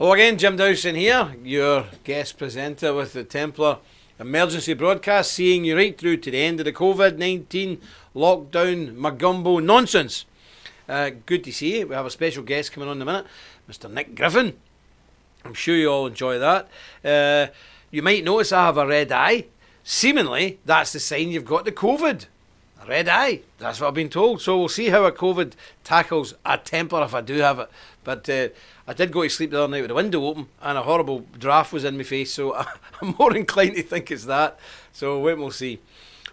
Hello again, Jim Dowson here, your guest presenter with the Templar emergency broadcast, seeing you right through to the end of the COVID-19 lockdown magumbo nonsense. Good to see you. We have a special guest coming on in a minute, Mr. Nick Griffin. I'm sure you all enjoy that. You might notice I have a red eye. Seemingly, that's the sign you've got the COVID. A red eye. That's what I've been told. So we'll see how a COVID tackles a Templar if I do have it. But I did go to sleep the other night with the window open and a horrible draft was in my face. So I'm more inclined to think it's that. So wait and we'll see.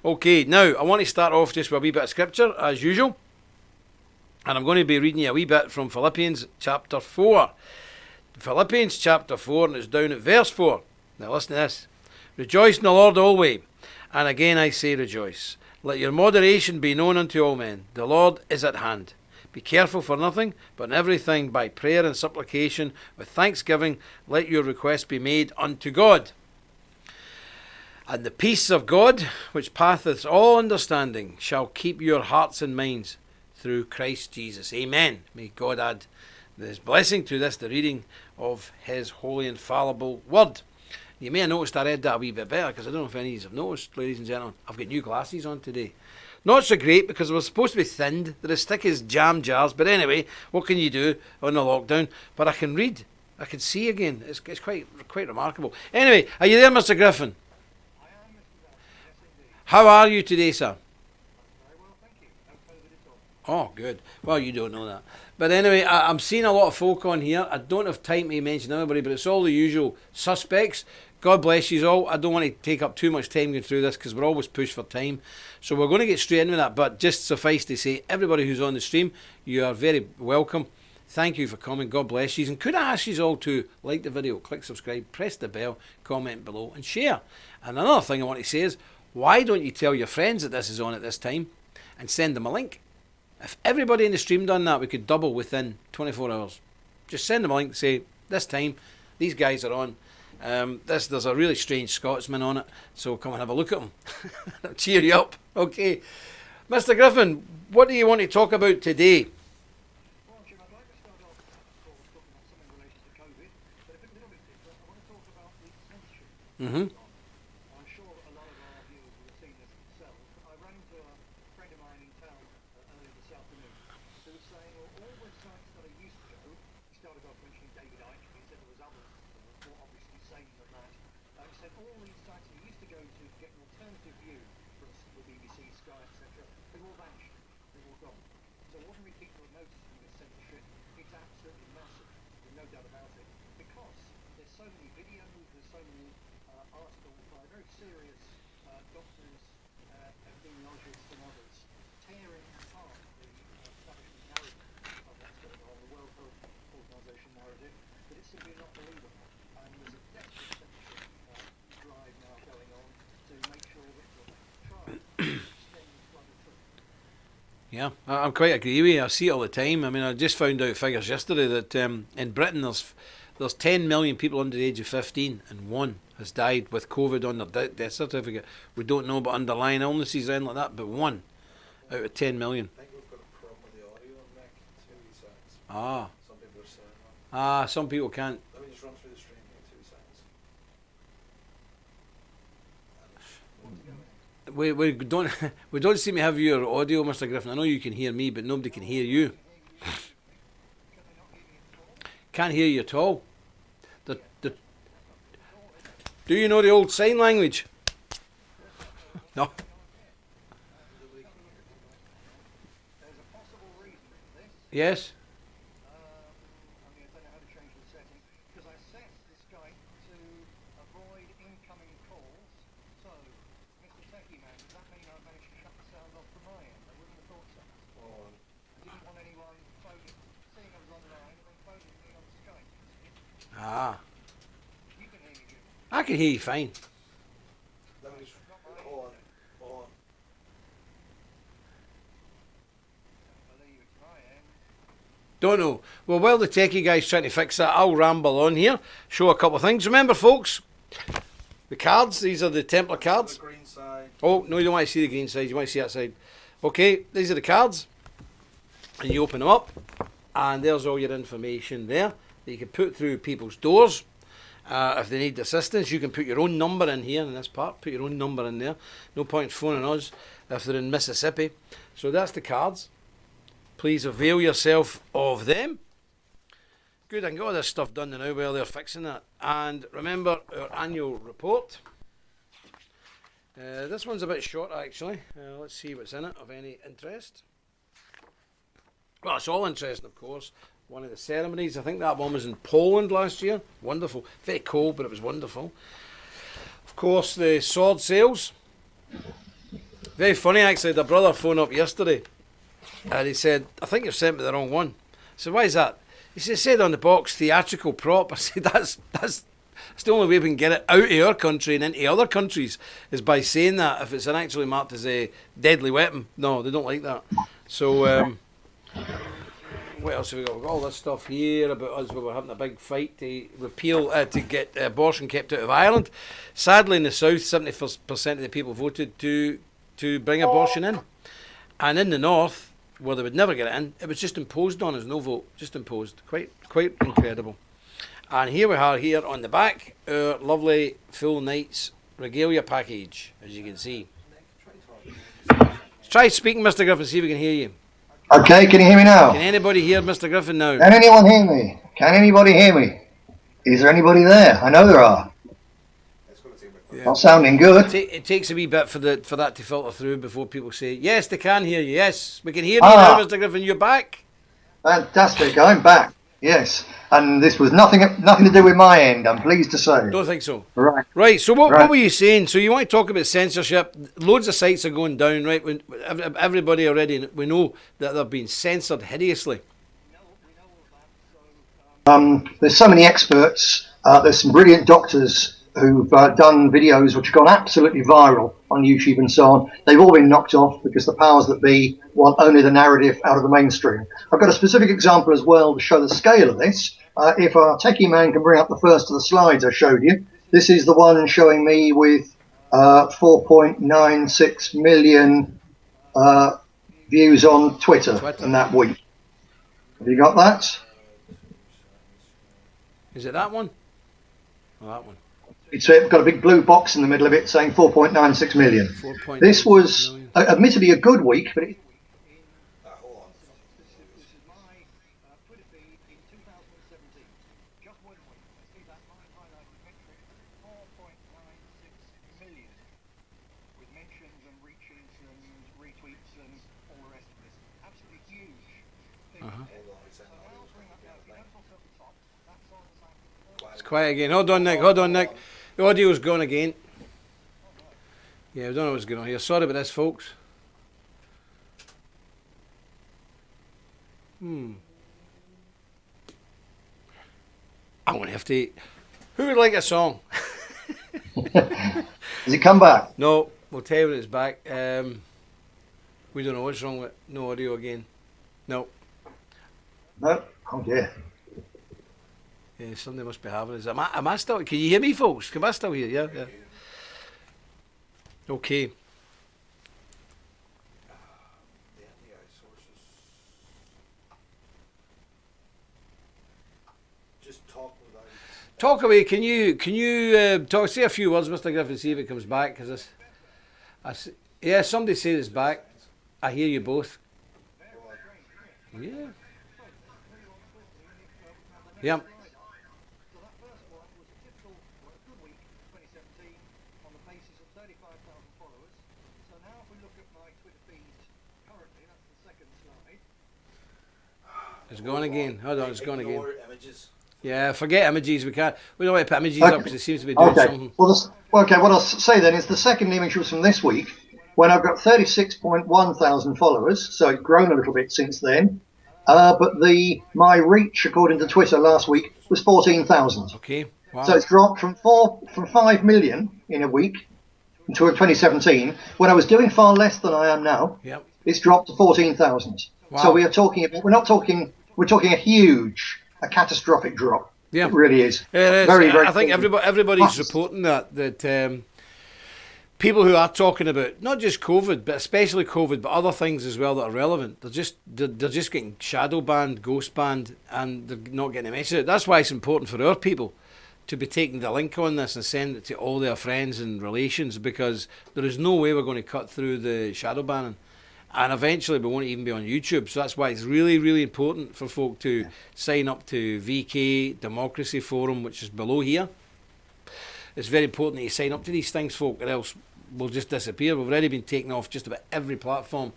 Okay, now I want to start off just with a wee bit of scripture as usual. And I'm going to be reading you a wee bit from Philippians chapter 4. Philippians chapter 4, and it's down at verse 4. Now listen to this. Rejoice in the Lord always, and again I say rejoice. Let your moderation be known unto all men. The Lord is at hand. Be careful for nothing, but in everything by prayer and supplication with thanksgiving let your requests be made unto God. And the peace of God, which passeth all understanding, shall keep your hearts and minds through Christ Jesus. Amen. May God add this blessing to this, the reading of his holy infallible word. You may have noticed I read that a wee bit better, because I don't know if any of you have noticed, ladies and gentlemen, I've got new glasses on today. Not so great, because they were supposed to be thinned. They're as thick as jam jars. But anyway, what can you do on the lockdown? But I can read. I can see again. It's quite remarkable. Anyway, are you there, Mr. Griffin? I am, Mr. Bell. Yes, indeed. How are you today, sir? Very well, thank you. No COVID at all. Oh, good. Well, you don't know that. But anyway, I'm seeing a lot of folk on here. I don't have time to mention everybody, but it's all the usual suspects. God bless you all. I don't want to take up too much time going through this because we're always pushed for time. So we're going to get straight into that. But just suffice to say, everybody who's on the stream, you are very welcome. Thank you for coming. God bless you. And could I ask you all to like the video, click subscribe, press the bell, comment below and share. And another thing I want to say is, why don't you tell your friends that this is on at this time and send them a link? If everybody in the stream done that, we could double within 24 hours. Just send them a link, say, this time, these guys are on. There's a really strange Scotsman on it, so come and have a look at him. I'll cheer you up. Okay. Mr. Griffin, what do you want to talk about today? Well, Jim, I'd like to start off, of course, talking about something related to COVID, but a little bit different. I want to talk about the censorship. I'm sure a lot of our viewers will have seen this themselves. I ran into a friend of mine in town earlier this afternoon who was saying, well, all websites that I used to go, he started off mentioning David Icke, he said there was others more obviously sane than that. He said all these sites he used to go to get an alternative view from the BBC, Sky, etc., they've all vanished, they've all gone. So ordinary people are noticing this censorship. It's absolutely massive, there's no doubt about it, because there's so many videos, there's so many articles by very serious doctors, epidemiologists and others tearing apart the establishment narrative of what's going on, the World Health Organization narrative, that it's simply not believable. And there's a desperate censorship drive now going on to make sure that we're trying to extend the flood of truth. Yeah, I'm quite agree with you. I see it all the time. I mean, I just found out figures yesterday that in Britain there's 10 million people under the age of 15 and one has died with COVID on their death certificate. We don't know about underlying illnesses or anything like that, but one out of 10 million. I think we've got a problem with the audio on Nick. 2 seconds. Ah. Some people are saying that. Some people can't. Let me just run through the stream here, 2 seconds. We don't seem to have your audio, Mr. Griffin. I know you can hear me, but nobody can hear you. Can't hear you at all. Do you know the old sign language? No. There's a possible reason for this. Yes. I don't know how to change the setting, because I set this Skype to avoid incoming calls. So, Mr. Techie Man, does that mean I managed to shut the sound off from my end? I wouldn't have thought so. Oh, I didn't want anyone seeing I was online and then phoning me on Skype. Ah. You can hear me, Jim. I can hear you fine. let me just hold on. I believe it's my end. Don't know. Well, while the techie guy's trying to fix that, I'll ramble on here, show a couple of things. Remember, folks, the cards, these are the Templar cards. The green side. Oh, no, you don't want to see the green side, you want to see that side. Okay, these are the cards. And you open them up, and there's all your information there. that you can put through people's doors. If they need assistance, you can put your own number in here in this part. Put your own number in there. No point phoning us if they're in Mississippi. So that's the cards. Please avail yourself of them. Good, I can get all this stuff done now while they're fixing that. And remember our annual report. This one's a bit short actually. Let's see what's in it of any interest. Well, it's all interesting, of course. One of the ceremonies, I think that one was in Poland last year. Wonderful. Very cold, but it was wonderful. Of course, the sword sales. Very funny, actually. The brother phoned up yesterday and he said, I think you've sent me the wrong one. I said, why is that? He said, it said on the box, theatrical prop. I said, that's the only way we can get it out of our country and into other countries is by saying that. If it's actually marked as a deadly weapon. No, they don't like that. So, what else have we got? We've got all this stuff here about us. We were having a big fight to repeal, to get abortion kept out of Ireland. Sadly, in the south, 70% of the people voted to bring abortion in. And in the north, where they would never get it in, it was just imposed on us, no vote, just imposed. Quite incredible. And here we are, here on the back, our lovely full night's regalia package, as you can see. Try speaking, Mr. Griffin, see if we can hear you. Okay, can you hear me now? Can anybody hear Mr. Griffin now? Can anyone hear me? Can anybody hear me? Is there anybody there? I know there are. Yeah. Not sounding good. It takes a wee bit for that to filter through before people say, yes, they can hear you. Yes, we can hear you now, Mr. Griffin. You're back. Fantastic. I'm back. Yes. And this was nothing to do with my end, I'm pleased to say. Don't think so. Right. So what were you saying? So you want to talk about censorship? Loads of sites are going down, right? Everybody already, we know that they're being censored hideously. There's so many experts. There's some brilliant doctors who've done videos which have gone absolutely viral on YouTube and so on. They've all been knocked off because the powers that be want only the narrative out of the mainstream. I've got a specific example as well to show the scale of this. If our techie man can bring up the first of the slides I showed you. This is the one showing me with 4.96 million views on Twitter in that week. Have you got that? Is it that one? Oh, that one. It's got a big blue box in the middle of it saying 4.96 million. 4.96 This was million. Admittedly a good week, but It's quiet again. Hold on, Nick. The audio's gone again. Yeah, I don't know what's going on here. Sorry about this, folks. I'm going to have to... Who would like a song? has it come back? No, we'll tell you when it's back. We don't know what's wrong with no audio again. No. No? Oh dear. Yeah, somebody must be having us. Am I still... Can you hear me, folks? Am I still here? Yeah. Okay. Talk away. Can you talk? Say a few words, Mr. Griffin. See if it comes back. Because yeah, somebody said it's back. I hear you both. Yeah. Yeah. It's gone again. Hold on, it's gone again. Yeah, forget images. We don't want to put images up because it seems to be doing something. Well, what I'll say then is the second image was from this week when I've got 36.1 thousand followers, so it's grown a little bit since then. But my reach, according to Twitter last week, was 14,000. Okay, wow. So it's dropped from 5 million in a week into 2017, when I was doing far less than I am now. Yep. It's dropped to 14,000. Wow. So we're talking a catastrophic drop. Yeah, it really is. It is. Very, very. I think everybody's reporting that people who are talking about not just COVID, but especially COVID, but other things as well that are relevant, they're just getting shadow banned, ghost banned, and they're not getting a message out. That's why it's important for our people to be taking the link on this and send it to all their friends and relations, because there is no way we're going to cut through the shadow banning. And eventually we won't even be on YouTube. So that's why it's really, really important for folk to sign up to VK Democracy Forum, which is below here. It's very important that you sign up to these things, folk, or else we'll just disappear. We've already been taken off just about every platform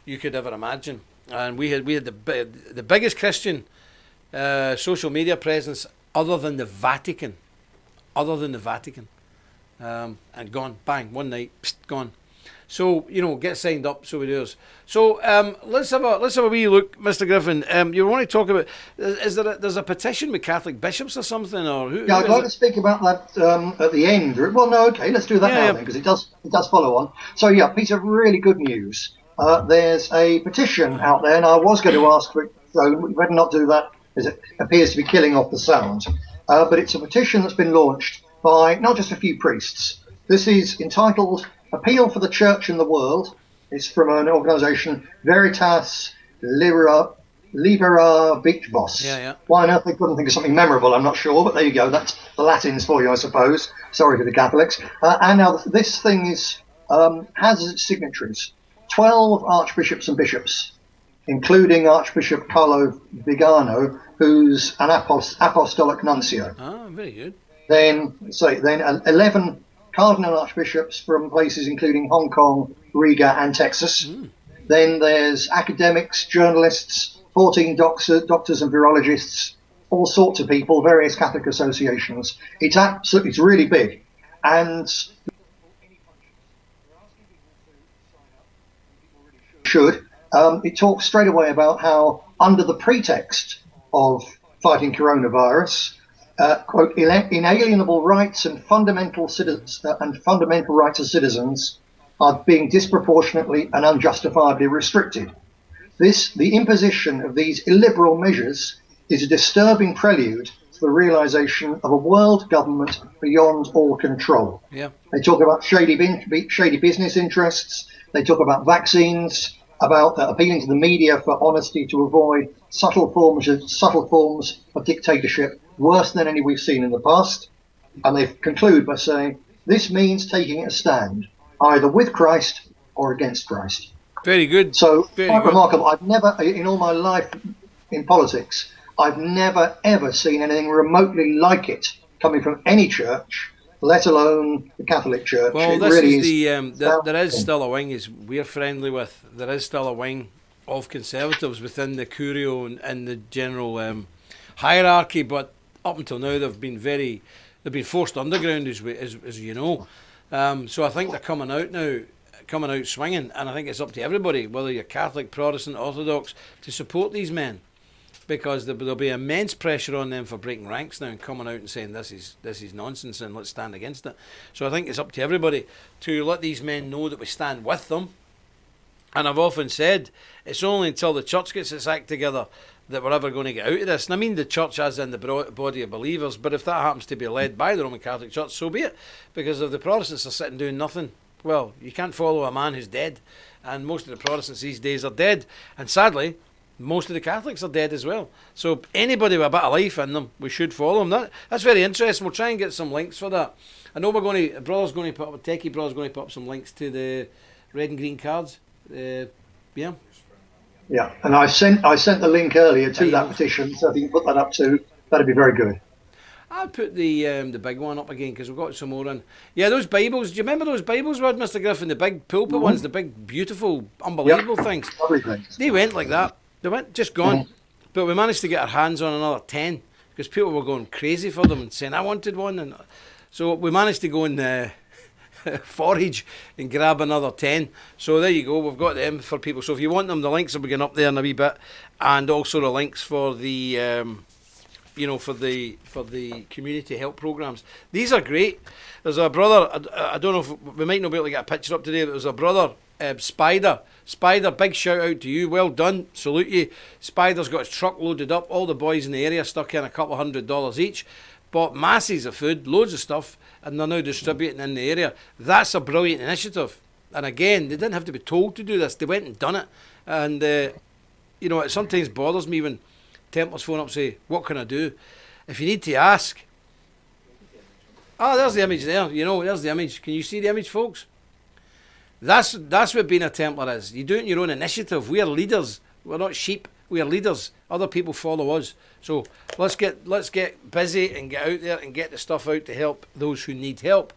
you could ever imagine. And we had the biggest Christian social media presence other than the Vatican. And gone, bang, one night, gone. So, get signed up, so it is. So, let's have a wee look, Mr. Griffin. You want to talk about, there's a petition with Catholic bishops or something, or who? Yeah, I'd like to speak about that at the end. Well, no, okay, let's do that now then, because it does follow on. So, yeah, piece of really good news. There's a petition out there, and I was going to ask for it, so we better not do that, as it appears to be killing off the sound. But it's a petition that's been launched by not just a few priests. This is entitled Appeal for the Church in the World. It's from an organisation, Veritas Libera Beach Boss. Why on earth they couldn't think of something memorable, I'm not sure, but there you go. That's the Latins for you, I suppose. Sorry to the Catholics. And now this thing has as its signatories 12 archbishops and bishops, including Archbishop Carlo Vigano, who's an apostolic nuncio. Ah, very good. Then 11 cardinal archbishops from places including Hong Kong, Riga and Texas. Then there's academics, journalists, 14 doctors and virologists, all sorts of people, various Catholic associations. It's really big. And it talks straight away about how, under the pretext of fighting coronavirus, quote, inalienable rights and fundamental rights of citizens are being disproportionately and unjustifiably restricted. The imposition of these illiberal measures is a disturbing prelude to the realization of a world government beyond all control. Yeah. They talk about shady business interests. They talk about vaccines, about appealing to the media for honesty to avoid subtle forms of dictatorship, worse than any we've seen in the past. And they conclude by saying, this means taking a stand, either with Christ or against Christ. Very good. So, quite remarkable. I've never, in all my life in politics, I've never, ever seen anything remotely like it coming from any church, let alone the Catholic Church. Well, this really is there is still a wing we're friendly with. There is still a wing of conservatives within the Curio and the general hierarchy, but up until now they've been forced underground, as you know. So I think they're coming out swinging, and I think it's up to everybody, whether you're Catholic, Protestant, Orthodox, to support these men, because there'll be immense pressure on them for breaking ranks now and coming out and saying this is nonsense and let's stand against it. So I think it's up to everybody to let these men know that we stand with them. And I've often said it's only until the church gets its act together that we're ever going to get out of this. And I mean the church as in the body of believers, but if that happens to be led by the Roman Catholic Church, so be it. Because if the Protestants are sitting doing nothing, well, you can't follow a man who's dead. And most of the Protestants these days are dead. And sadly, most of the Catholics are dead as well. So anybody with a bit of life in them, we should follow them. That's very interesting. We'll try and get some links for that. I know Techie Brother's going to put up some links to the red and green cards. Yeah, and I sent the link earlier to that petition, so if you can put that up too, that'd be very good. I'll put the big one up again because we've got some more in. Yeah, those Bibles. Do you remember those Bibles, Mr. Griffin? The big pulpit ones, the big, beautiful, unbelievable things. Lovely things. They went like that. They went just gone. But we managed to get our hands on another 10 because people were going crazy for them and saying I wanted one, and so we managed to go and forage and grab another 10. So there you go, we've got them for people. So if you want them, the links will be going up there in a wee bit, and also the links for the for the community help programs. These are great. There's a brother, I don't know if we might not be able to get a picture up today, but there's a brother, Spider, big shout out to you, well done, salute you. Spider's got his truck loaded up, all the boys in the area stuck in $200 each. bought masses of food, loads of stuff, and they're now distributing in the area. That's a brilliant initiative. And again, they didn't have to be told to do this. They went and done it. And, you know, it sometimes bothers me when Templars phone up and say, what can I do? If you need to ask. Oh, there's the image there. You know, there's the image. Can you see the image, folks? That's what being a Templar is. You do it in your own initiative. We are leaders. We're not sheep. We are leaders. Other people follow us. So let's get busy and get out there and get the stuff out to help those who need help.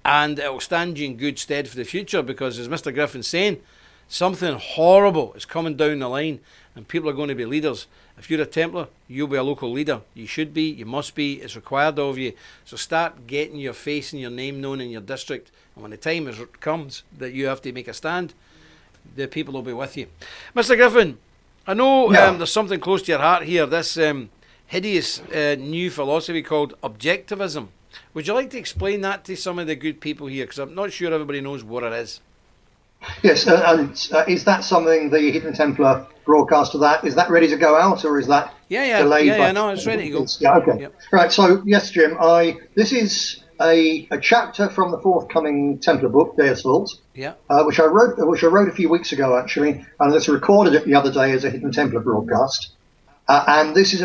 And it will stand you in good stead for the future, because as Mr. Griffin's saying, something horrible is coming down the line and people are going to be leaders. If you're a Templar, you'll be a local leader. You should be, you must be, it's required of you. So start getting your face and your name known in your district. And when the time comes that you have to make a stand, the people will be with you. Mr. Griffin, I know there's something close to your heart here, this hideous new philosophy called objectivism. Would you like to explain that to some of the good people here? Because I'm not sure everybody knows what it is. Yes, and is that something the Hidden Templar broadcast of that? Is that ready to go out, or is that delayed? Yeah, no, it's ready to go. Yeah, okay. Yep. Right, so yes, Jim, this is a chapter from the forthcoming Templar book, Deus Vult, which I wrote a few weeks ago, actually, and it's recorded it the other day as a Hidden Templar broadcast. And this is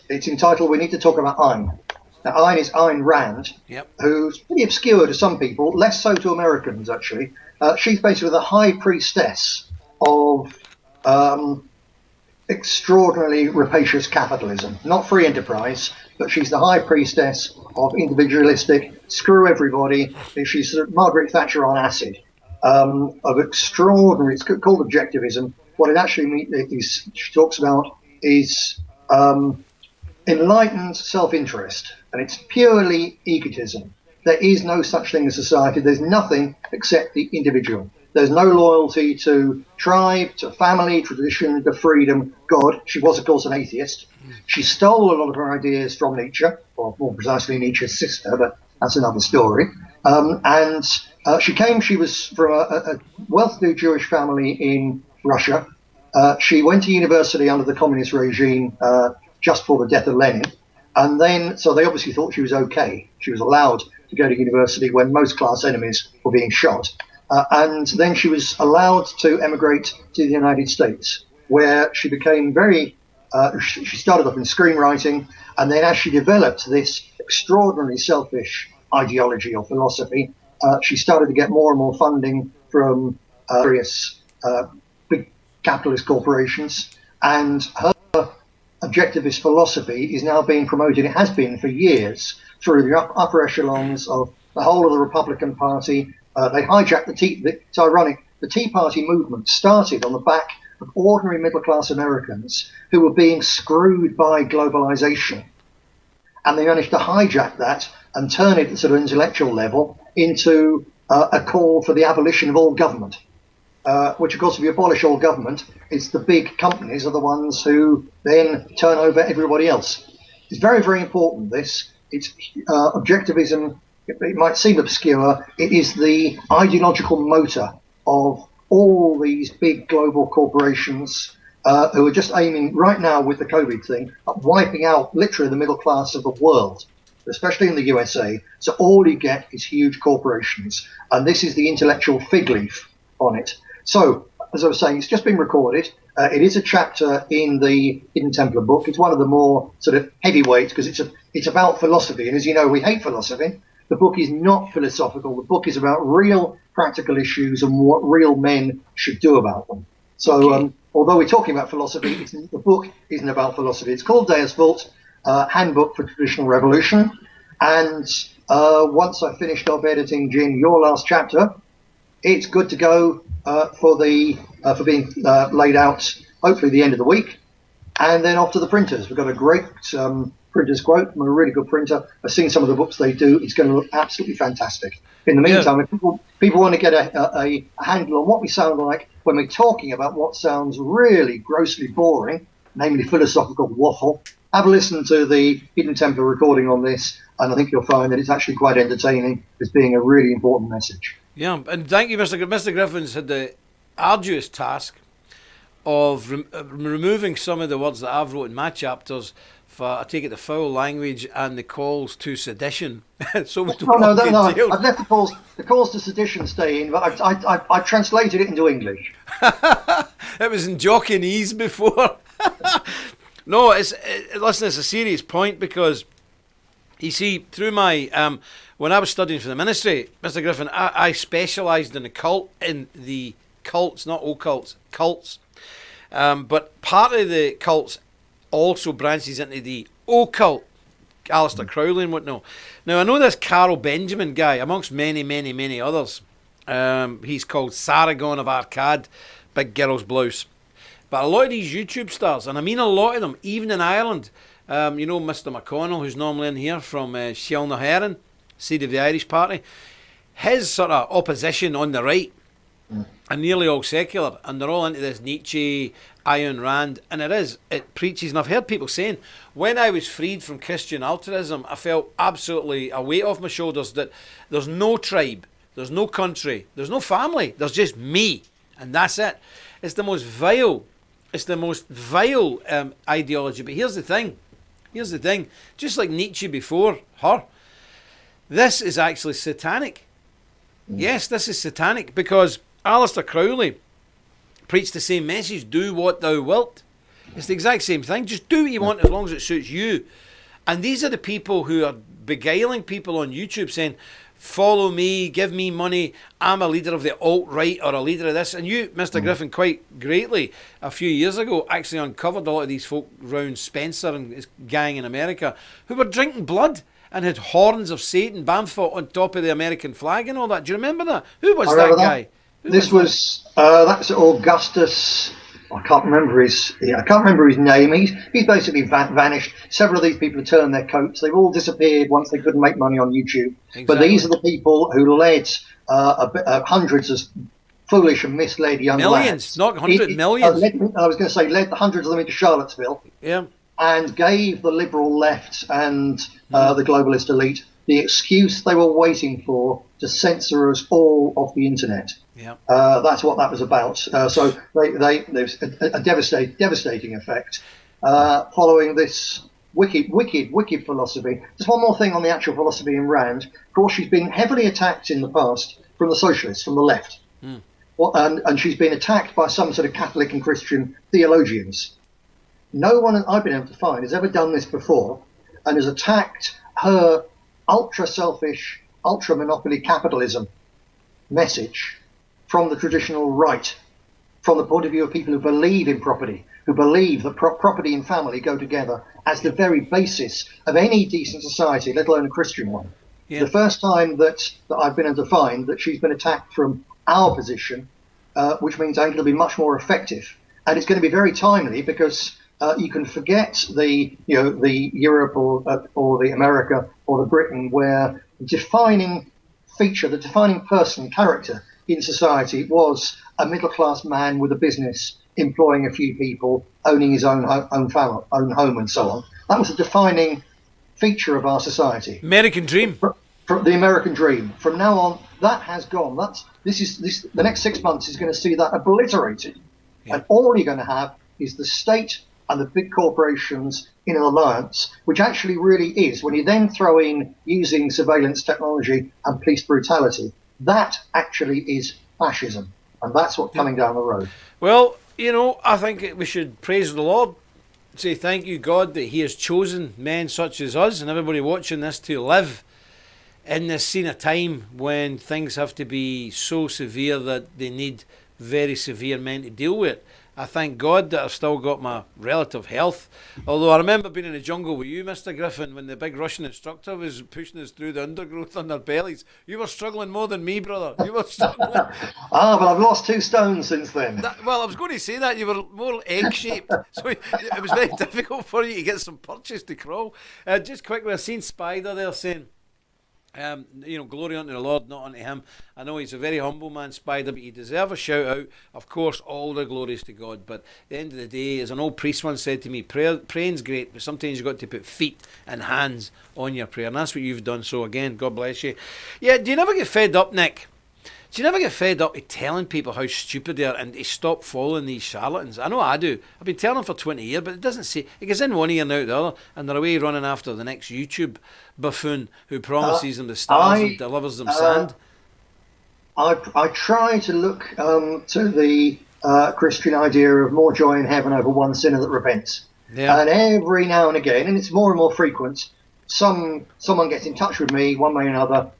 it's entitled, We Need to Talk About Ein. Now, Ein is Ayn Rand, who's pretty obscure to some people, less so to Americans, actually. She's basically the high priestess of extraordinarily rapacious capitalism. Not free enterprise, but she's the high priestess of individualistic, screw everybody. She's sort of Margaret Thatcher on acid, of extraordinary, it's called objectivism. What it actually is, she talks about is enlightened self-interest, and it's purely egotism. There is no such thing as society. There's nothing except the individual. There's no loyalty to tribe, to family, tradition, to freedom, God. She was, of course, an atheist. She stole a lot of her ideas from Nietzsche, or more precisely Nietzsche's sister, but that's another story. She was from a well-to-do Jewish family in Russia. She went to university under the communist regime just before the death of Lenin. And then, so they obviously thought she was okay. She was allowed to go to university when most class enemies were being shot. And then she was allowed to emigrate to the United States, where she became she started off in screenwriting, and then as she developed this extraordinarily selfish ideology or philosophy, she started to get more and more funding from various big capitalist corporations, and her objectivist philosophy is now being promoted, it has been for years, through the upper echelons of the whole of the Republican Party. They hijacked it's ironic, the Tea Party movement started on the back of ordinary middle-class Americans who were being screwed by globalization. And they managed to hijack that and turn it at sort of intellectual level into a call for the abolition of all government. Which, of course, if you abolish all government, it's the big companies are the ones who then turn over everybody else. It's very, very important, this. It's objectivism. It might seem obscure. It is the ideological motor of all these big global corporations who are just aiming right now with the COVID thing at wiping out literally the middle class of the world, especially in the USA. So all you get is huge corporations. And this is the intellectual fig leaf on it. So, as I was saying, it's just been recorded. It is a chapter in the Hidden Templar book. It's one of the more sort of heavyweights because it's about philosophy. And as you know, we hate philosophy. The book is not philosophical. The book is about real practical issues and what real men should do about them. So, although we're talking about philosophy, the book isn't about philosophy. It's called Deus Vult, Handbook for Traditional Revolution. And once I finished off editing, Jim, your last chapter, it's good to go for being laid out, hopefully the end of the week, and then off to the printers. We've got a great printer's quote from a really good printer. I've seen some of the books they do. It's going to look absolutely fantastic. In the meantime, if people want to get a handle on what we sound like when we're talking about what sounds really grossly boring, namely philosophical waffle, have a listen to the Hidden Templar recording on this, and I think you'll find that it's actually quite entertaining as being a really important message. Yeah, and thank you, Mr. Griffin's had the arduous task of removing some of the words that I've wrote in my chapters for, I take it, the foul language and the calls to sedition. So we No, no, don't no, get no. jailed. I've left the calls to sedition stay in, but I translated it into English. It was in Jockinese before. No, listen, it's a serious point, because you see, through my when I was studying for the ministry, Mr. Griffin, I specialised in the cults, not occults, cults. But part of the cults also branches into the occult. Aleister Crowley and whatnot. Now, I know this Carl Benjamin guy, amongst many, many, many others. He's called Sargon of Akkad, Big Girl's Blouse. But a lot of these YouTube stars, and I mean a lot of them, even in Ireland, you know, Mr. McConnell, who's normally in here from Shelnaherin, seat of the Irish Party, his sort of opposition on the right are nearly all secular, and they're all into this Nietzsche, Ayn Rand, and it preaches, and I've heard people saying, when I was freed from Christian altruism, I felt absolutely a weight off my shoulders that there's no tribe, there's no country, there's no family, there's just me, and that's it. It's the most vile ideology. But here's the thing, just like Nietzsche before her, this is actually satanic. Yes, this is satanic, because Aleister Crowley preached the same message, do what thou wilt. It's the exact same thing. Just do what you want as long as it suits you. And these are the people who are beguiling people on YouTube, saying, follow me, give me money, I'm a leader of the alt-right or a leader of this. And you, Mr. Griffin, quite greatly, a few years ago, actually uncovered a lot of these folk round Spencer and his gang in America who were drinking blood and had horns of Satan, Bamford, on top of the American flag and all that. Do you remember that? Who was that guy? That's Augustus. I can't remember his name. He's basically vanished. Several of these people have turned their coats. They've all disappeared once they couldn't make money on YouTube. Exactly. But these are the people who led hundreds of foolish and misled young millions, lads. Not hundreds, millions. I was going to say, led hundreds of them into Charlottesville. Yeah. And gave the liberal left and the globalist elite the excuse they were waiting for to censor us all off the internet. Yeah. That's what that was about. So there's a devastating effect following this wicked philosophy. Just one more thing on the actual philosophy in Rand. Of course, she's been heavily attacked in the past from the socialists, from the left. And she's been attacked by some sort of Catholic and Christian theologians. No one I've been able to find has ever done this before and has attacked her ultra-selfish, ultra-monopoly capitalism message from the traditional right, from the point of view of people who believe in property, who believe that property and family go together as the very basis of any decent society, let alone a Christian one. Yeah. The first time that I've been able to find that she's been attacked from our position, which means I think it'll be much more effective. And it's going to be very timely because you can forget the Europe or the America or the Britain, where the defining feature, the defining person, character in society was a middle-class man with a business, employing a few people, owning his own family, own home, and so on. That was a defining feature of our society. American dream. The American dream. From now on, that has gone. The next 6 months is going to see that obliterated, and all you're going to have is the state and the big corporations in an alliance, which actually really is, when you then throw in using surveillance technology and police brutality, that actually is fascism. And that's what's coming down the road. Well, I think we should praise the Lord, say thank you, God, that he has chosen men such as us and everybody watching this to live in this scene of time when things have to be so severe that they need very severe men to deal with. I thank God that I've still got my relative health. Although I remember being in the jungle with you, Mr. Griffin, when the big Russian instructor was pushing us through the undergrowth on their bellies. You were struggling more than me, brother. You were struggling. But I've lost 2 stones since then. Well, I was going to say that. You were more egg-shaped. So it was very difficult for you to get some purchase to crawl. Just quickly, I've seen Spider there saying, glory unto the Lord, not unto him. I know he's a very humble man, Spider, but he deserves a shout out. Of course, all the glories to God. But at the end of the day, as an old priest once said to me, praying's great, but sometimes you've got to put feet and hands on your prayer. And that's what you've done. So again, God bless you. Yeah, do you never get fed up, Nick, Do you never get fed up of telling people how stupid they are and to stop following these charlatans? I know I do. I've been telling them for 20 years, but it doesn't say. It gets in one ear and out the other, and they're away running after the next YouTube buffoon who promises them the stars and delivers them sand. I try to look to the Christian idea of more joy in heaven over one sinner that repents. Yeah. And every now and again, and it's more and more frequent, someone gets in touch with me, one way or another,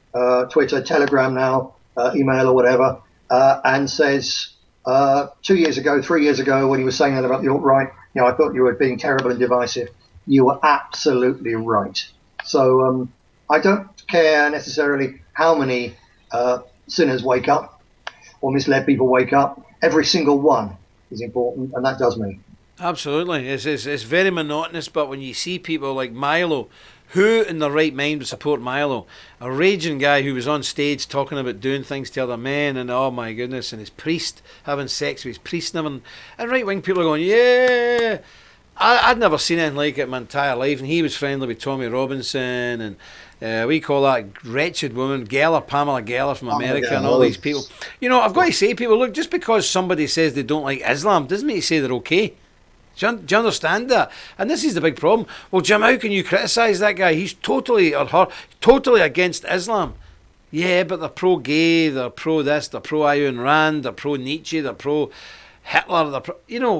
Twitter, Telegram now, email or whatever, and says, 2 years ago, 3 years ago, when he was saying that about the alt-right, I thought you were being terrible and divisive. You were absolutely right. So I don't care necessarily how many sinners wake up or misled people wake up. Every single one is important, and that does me. Absolutely. It's very monotonous, but when you see people like Milo, who in their right mind would support Milo? A raging guy who was on stage talking about doing things to other men, and oh my goodness, and his priest having sex with his priest and everything. And right-wing people are going, yeah. I'd never seen anything like it in my entire life, and he was friendly with Tommy Robinson, and we call that wretched woman, Pamela Geller from America, and all these people. I've got to say, people, look, just because somebody says they don't like Islam doesn't mean to say they're okay. Do you understand that? And this is the big problem. Well, Jim, how can you criticise that guy? He's totally, or her, totally against Islam. Yeah, but they're pro-gay, they're pro-this, they're pro-Ayn Rand, they're pro-Nietzsche, they're pro-Hitler,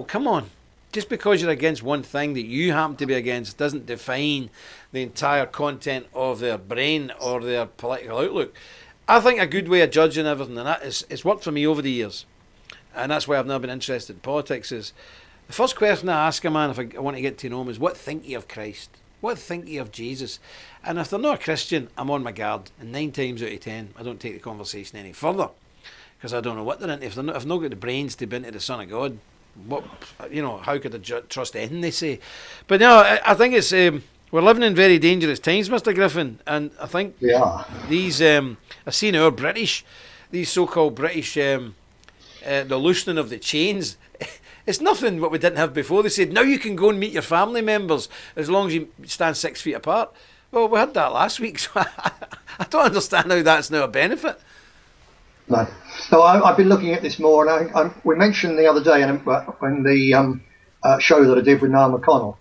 come on. Just because you're against one thing that you happen to be against doesn't define the entire content of their brain or their political outlook. I think a good way of judging everything, and that it's worked for me over the years, and that's why I've never been interested in politics, is the first question I ask a man if I want to get to know him is, what think you of Christ? What think you of Jesus? And if they're not a Christian, I'm on my guard. And 9 times out of 10, I don't take the conversation any further, because I don't know what they're into. If they've not got the brains to be into the Son of God, how could I trust anything they say? But no, I think it's we're living in very dangerous times, Mr. Griffin, and I think these I've seen these so-called British, the loosening of the chains. It's nothing what we didn't have before. They said, now you can go and meet your family members as long as you stand 6 feet apart. Well, we had that last week, so I don't understand how that's now a benefit. No. So I've been looking at this more, and we mentioned the other day in the show that I did with Niall McConnell,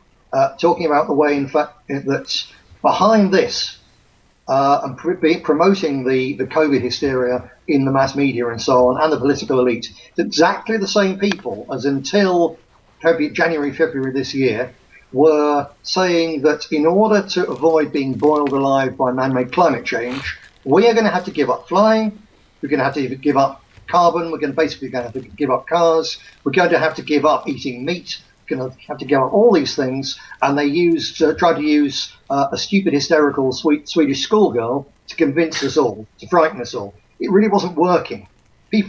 talking about the way, in fact, that behind this and promoting the COVID hysteria in the mass media and so on, and the political elite, it's exactly the same people as until January, February this year were saying that in order to avoid being boiled alive by man-made climate change, we are going to have to give up flying, we're going to have to give up carbon, we're going to have to give up cars, we're going to have to give up eating meat, we're going to have to give up all these things, and they tried to use a stupid, hysterical Swedish schoolgirl to convince us all, to frighten us all. It really wasn't working.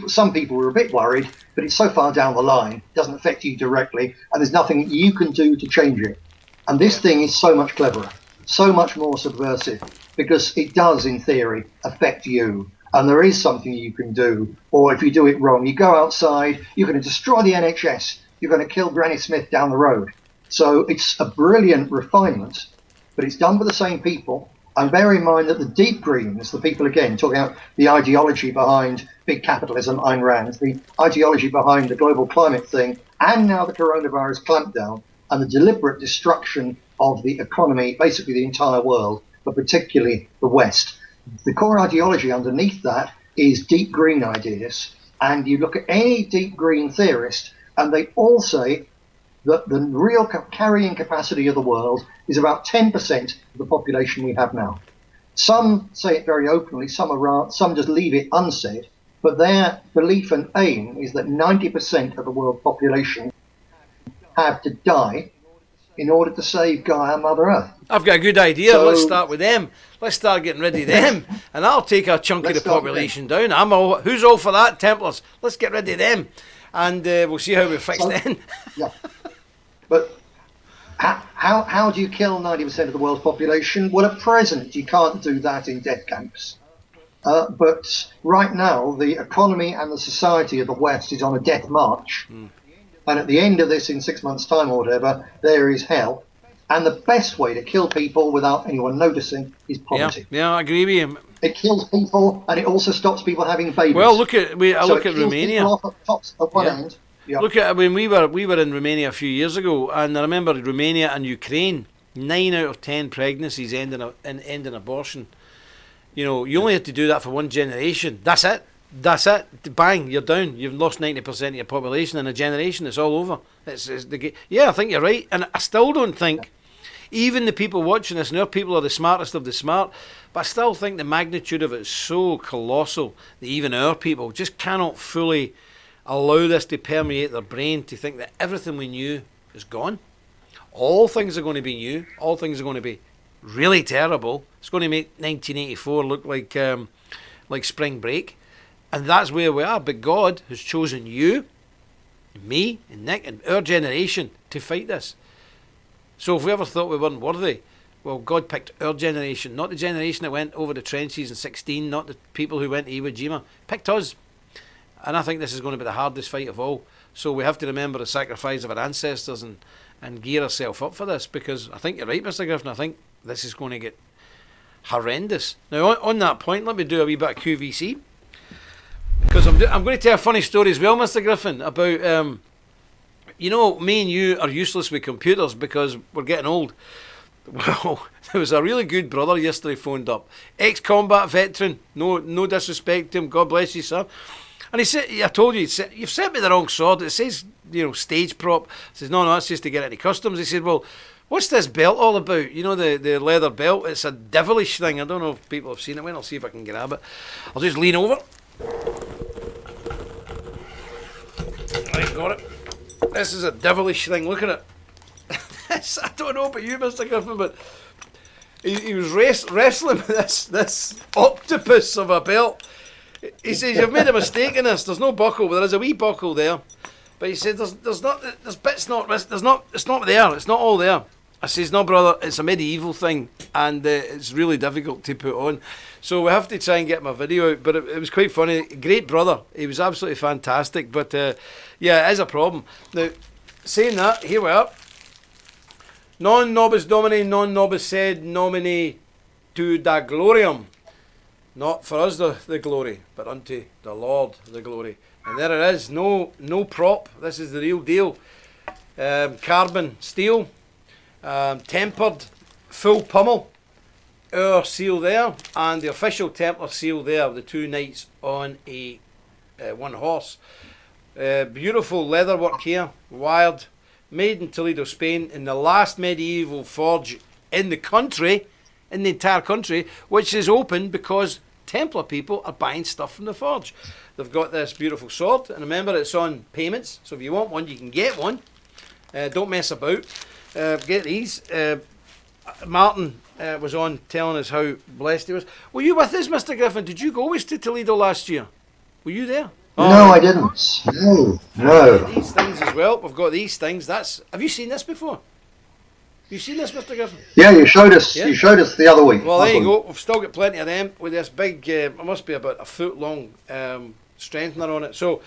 Some people were a bit worried, but it's so far down the line, it doesn't affect you directly, and there's nothing you can do to change it. And this thing is so much cleverer, so much more subversive, because it does, in theory, affect you. And there is something you can do, or if you do it wrong, you go outside, you're going to destroy the NHS, you're going to kill Granny Smith down the road. So it's a brilliant refinement, but it's done by the same people. And bear in mind that the deep greens, the people, again, talking about the ideology behind big capitalism, Ayn Rand, the ideology behind the global climate thing, and now the coronavirus clampdown, and the deliberate destruction of the economy, basically the entire world, but particularly the West. The core ideology underneath that is deep green ideas. And you look at any deep green theorist, and they all say that the real carrying capacity of the world is about 10% of the population we have now. Some say it very openly, some just leave it unsaid, but their belief and aim is that 90% of the world population have to die in order to save Gaia, Mother Earth. I've got a good idea. So, let's start with them. Let's start getting rid of them, and I'll take a chunk of the population down. Who's all for that, Templars? Let's get rid of them, and we'll see how we fix then. Yeah. But how do you kill 90% of the world's population? Well, at present, you can't do that in death camps. But right now, the economy and the society of the West is on a death march. And at the end of this, in 6 months' time or whatever, there is hell. And the best way to kill people without anyone noticing is Yeah, poverty. yeah, I agree with you. It kills people, and it also stops people having babies. Well, I look at so Romania. it kills people off at one Yeah. end. Yeah. Look at when we were in Romania a few years ago, and I remember Romania and Ukraine. 9 out of 10 pregnancies end in abortion. You know, you only have to do that for one generation. That's it. That's it. Bang, you're down. You've lost 90% of your population in a generation. It's all over. Yeah, I think you're right, and I still don't think. Even the people watching this, and our people are the smartest of the smart, but I still think the magnitude of it is so colossal that even our people just cannot fully allow this to permeate their brain to think that everything we knew is gone. All things are going to be new. All things are going to be really terrible. It's going to make 1984 look like spring break. And that's where we are. But God has chosen you, and me, and Nick, and our generation to fight this. So if we ever thought we weren't worthy, well, God picked our generation, not the generation that went over the trenches in 16, not the people who went to Iwo Jima. Picked us. And I think this is going to be the hardest fight of all. So we have to remember the sacrifice of our ancestors and gear ourselves up for this, because I think you're right, Mr. Griffin. I think this is going to get horrendous. Now, on that point, let me do a wee bit of QVC, because I'm going to tell a funny story as well, Mr. Griffin, about, you know, me and you are useless with computers because we're getting old. Well, there was a really good brother yesterday phoned up, ex-combat veteran, no disrespect to him, God bless you, sir. And he said, I told you, you've sent me the wrong sword. It says, you know, stage prop. I says, no, that's just to get into customs. He said, well, what's this belt all about? You know, the leather belt. It's a devilish thing. I don't know if people have seen it. Well, I'll see if I can grab it. I'll just lean over. Right, got it. This is a devilish thing. Look at it. I don't know about you, Mr. Griffin, but he was wrestling with this octopus of a belt. He says, you've made a mistake in this. There's no buckle, but there is a wee buckle there. But he said, it's not there. It's not all there. I says, no, brother, it's a medieval thing, and it's really difficult to put on. So we have to try and get my video out. But it was quite funny. Great brother. He was absolutely fantastic. But yeah, it is a problem. Now, saying that, here we are. Non nobis domini, non nobis sed nomine tu da gloriam. Not for us the glory, but unto the Lord the glory. And there it is, no prop. This is the real deal. Carbon steel, tempered, full pummel. Our seal there, and the official Templar seal there. The two knights on a one horse. Beautiful leather work here, wired, made in Toledo, Spain, in the last medieval forge in the country, in the entire country, which is open because Templar people are buying stuff from the forge. They've got this beautiful sword, and remember, it's on payments, so if you want one, you can get one. Don't mess about. Get these. Martin was on telling us how blessed he was. Were you with us, Mr. Griffin? Did you go with to Toledo last year? Were you there? Oh, no, I didn't. No. These things as well. We've got these things. Have you seen this before? You seen this, Mr. Griffin? Yeah, you showed us. Yeah. You showed us the other week. Well, there you go. We've still got plenty of them with this big. It must be about a foot long strengthener on it. So,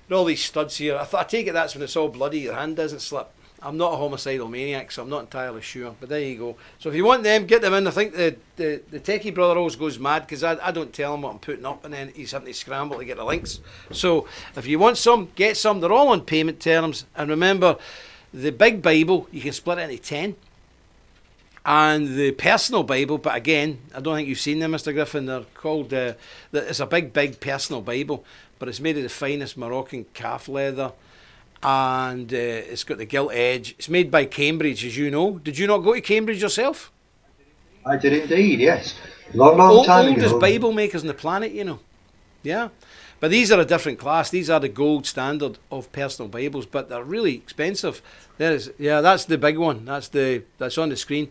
and all these studs here. I take it that's when it's all bloody. Your hand doesn't slip. I'm not a homicidal maniac, so I'm not entirely sure. But there you go. So if you want them, get them in. I think the techie brother always goes mad because I don't tell him what I'm putting up, and then he's having to scramble to get the links. So if you want some, get some. They're all on payment terms. And remember, the big Bible, you can split it into 10. And the personal Bible, but again, I don't think you've seen them, Mr. Griffin. They're called, it's a big personal Bible, but it's made of the finest Moroccan calf leather. And it's got the gilt edge. It's made by Cambridge, as you know. Did you not go to Cambridge yourself? I did indeed, yes. Long time ago. Oldest Bible makers on the planet, you know. Yeah. But these are a different class. These are the gold standard of personal Bibles, but they're really expensive. That's the big one. That's on the screen.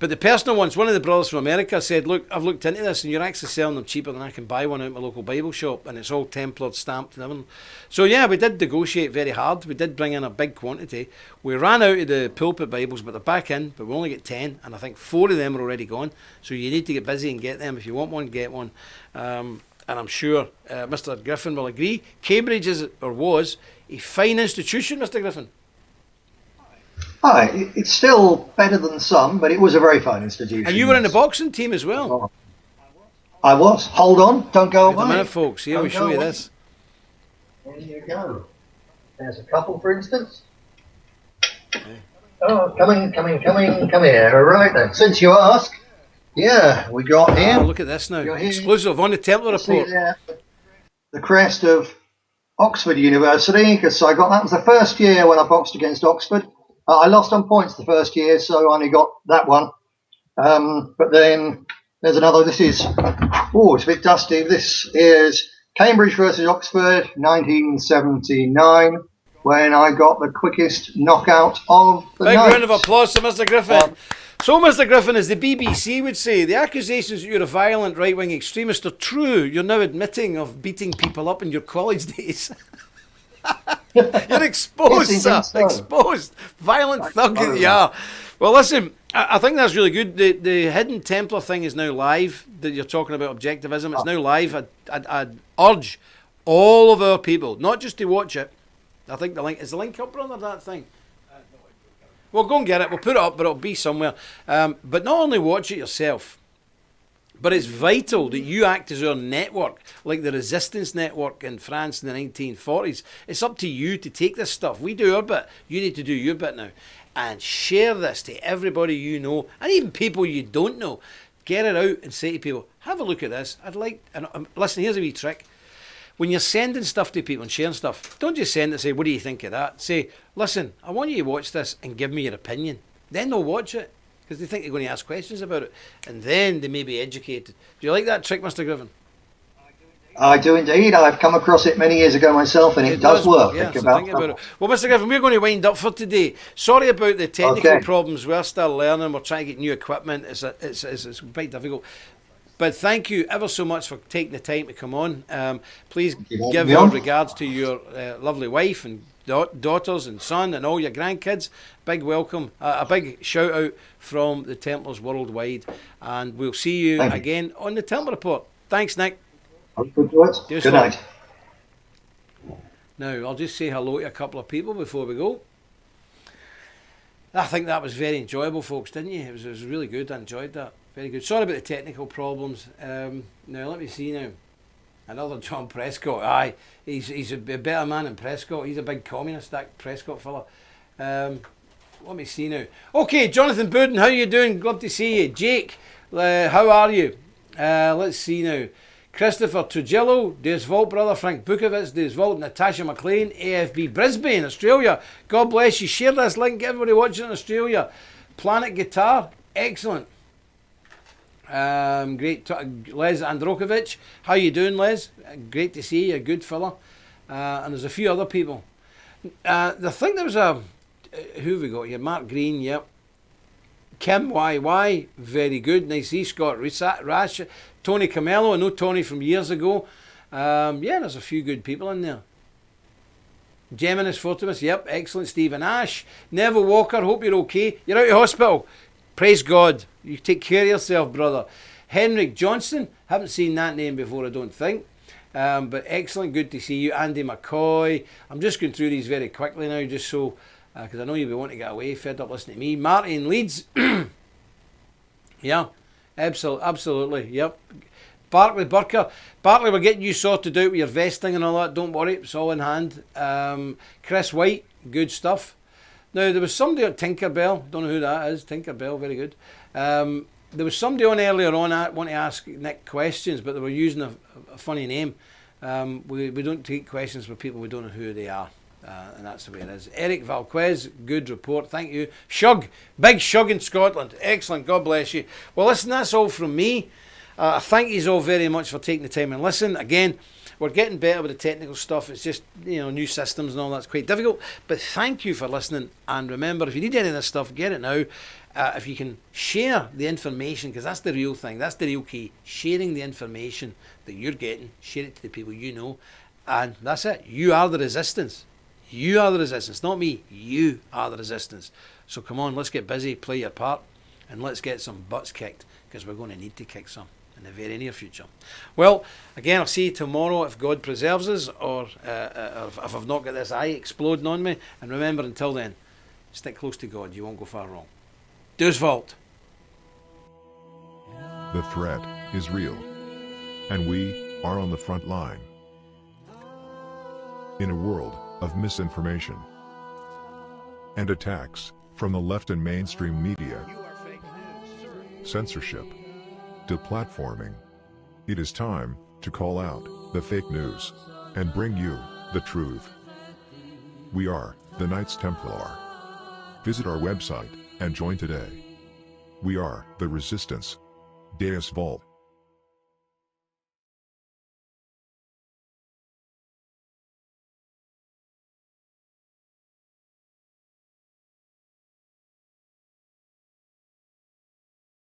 But the personal ones, one of the brothers from America said, look, I've looked into this and you're actually selling them cheaper than I can buy one out of my local Bible shop, and it's all Templar stamped and everything. So yeah, we did negotiate very hard. We did bring in a big quantity. We ran out of the pulpit Bibles, but they're back in, but we only get 10, and I think 4 of them are already gone. So you need to get busy and get them. If you want one, get one. And I'm sure Mr. Griffin will agree. Cambridge was a fine institution, Mr. Griffin. It's still better than some, but it was a very fine institution. And you were in the boxing team as well. I was. Hold on, don't go Wait away. a minute, folks. Here, we show you this. There you go. There's a couple, for instance. Oh, come here. All right then. Since you ask, yeah, we got here. Oh, look at this now. Exclusive on the Templar report. The crest of Oxford University, because I got that was the first year when I boxed against Oxford. I lost on points the first year, so I only got that one. But then there's another. This is, it's a bit dusty. This is Cambridge versus Oxford, 1979, when I got the quickest knockout of the night. Big round of applause to Mr. Griffin. So, Mr. Griffin, as the BBC would say, the accusations that you're a violent right-wing extremist are true. You're now admitting of beating people up in your college days. You're exposed, sir. So. Exposed. Violent thug that you are. Well, listen, I think that's really good. The Hidden Templar thing is now live, that you're talking about objectivism. It's now live. I'd urge all of our people, not just to watch it. I think the link, is the link up, brother, that thing? Well, go and get it. We'll put it up, but it'll be somewhere. But not only watch it yourself, but it's vital that you act as our network, like the resistance network in France in the 1940s. It's up to you to take this stuff. We do our bit. You need to do your bit now. And share this to everybody you know, and even people you don't know. Get it out and say to people, have a look at this. I'd like, and listen, here's a wee trick. When you're sending stuff to people and sharing stuff, don't just send it and say, what do you think of that? Say, listen, I want you to watch this and give me your opinion. Then they'll watch it, because they think they're going to ask questions about it. And then they may be educated. Do you like that trick, Mr. Griffin? I do indeed. I've come across it many years ago myself, and it does work. Yeah, so think about it. Well, Mr. Griffin, we're going to wind up for today. Sorry about the technical problems. We're still learning. We're trying to get new equipment. It's quite difficult. But thank you ever so much for taking the time to come on. Please give our regards to your lovely wife and daughters and son and all your grandkids. Big welcome. A big shout out from the Templars worldwide. And we'll see you again on the Templar Report. Thanks, Nick. Good night. Now, I'll just say hello to a couple of people before we go. I think that was very enjoyable, folks, didn't you? It was really good. I enjoyed that. Very good. Sorry about the technical problems. Now, let me see now. Another John Prescott. Aye, he's a better man than Prescott. He's a big communist, that Prescott fella. Let me see now. Okay, Jonathan Booden, how you doing? Glad to see you. Jake, how are you? Let's see now. Christopher Trujillo, Deus Vault, brother. Frank Bukovic, Deus Vault. Natasha McLean, AFB Brisbane, Australia. God bless you. Share this link. Everybody watching in Australia. Planet Guitar, excellent. Great. Les Androkovic, how you doing, Les? Great to see you. A good fella. And there's a few other people. I think there was who have we got here? Mark Green, yep. Kim YY, very good. Nice see. Scott Rash. Tony Camello, I know Tony from years ago. Yeah, there's a few good people in there. Geminis Fortimus, yep, excellent. Stephen Ash. Neville Walker, hope you're okay. You're out of hospital. Praise God. You take care of yourself, brother. Henrik Johnson, haven't seen that name before, I don't think. But excellent, good to see you. Andy McCoy. I'm just going through these very quickly now, just so, because I know you'll be wanting to get away, fed up listening to me. Martin Leeds. Yeah. Absolutely, yep. Barclay Burker. Barclay, we're getting you sorted out with your vesting and all that. Don't worry, it's all in hand. Chris White, good stuff. Now, there was somebody at Tinkerbell. Don't know who that is. Tinkerbell, very good. There was somebody on earlier on want to ask Nick questions, but they were using a funny name. We don't take questions from people we don't know who they are. And that's the way it is. Eric Valquez, good report, thank you. Shug, big Shug in Scotland, excellent, God bless you. Well, listen, that's all from me. Thank you all very much for taking the time and listen. Again, we're getting better with the technical stuff. It's just, new systems and all that's quite difficult. But thank you for listening. And remember, if you need any of this stuff, get it now. If you can share the information, because that's the real thing, that's the real key. Sharing the information that you're getting, share it to the people you know. And that's it. You are the resistance. You are the resistance, not me. You are the resistance. So come on, let's get busy, play your part, and let's get some butts kicked, because we're going to need to kick some in the very near future. Well, again, I'll see you tomorrow if God preserves us, or if I've not got this eye exploding on me. And remember, until then, Stick close to God, you won't go far wrong. Deus Vault. The threat is real, and we are on the front line. In a world of misinformation and attacks from the left and mainstream media, censorship, deplatforming, it is time to call out the fake news and bring you the truth. We are the Knights Templar. Visit our website and join today. We are the Resistance. Deus Vault.